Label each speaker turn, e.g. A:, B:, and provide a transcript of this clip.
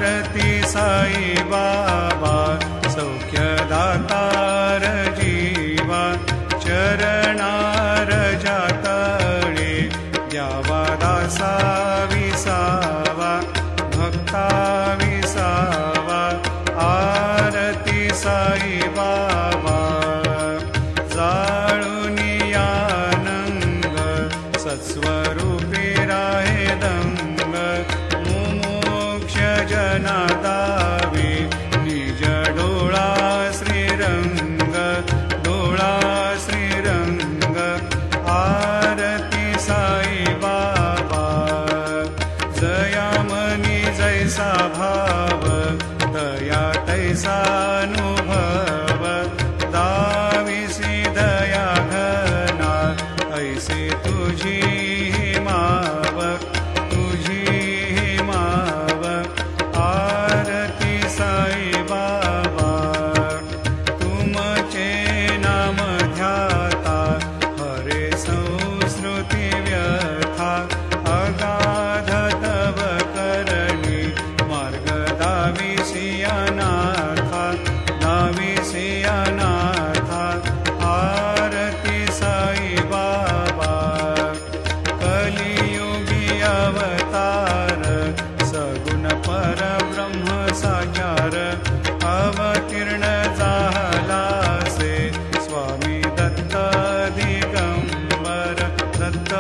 A: आरती साई बाबा सौख्यदातार जीवा चरणार जातळे द्यावा दासा विसावा भक्ता विसावा आरती साई बाबा जाळुनियानंग सत्स्वरूपी राहे दंग मुमुक्ष जनादावे निज डोळा श्रीरंग डोळा श्रीरंग आरती साई बाबा जयामनी जैसा भाव दया तैसा अनुभव दाविसी दया घना ऐसे तुझी माव तुझी माव आरती साई बाबा तुमचे नाम ध्याता हरे संस्कृती व्यथा अगाध तव करणी मार्ग दाविसी अनाथा दाविसी अनाथा आरती साई बाबा कलियुगी अवतार सगुण परब्रह्म साकार अवतीर्ण झालासे स्वामी दत्त दिगंबर दत्त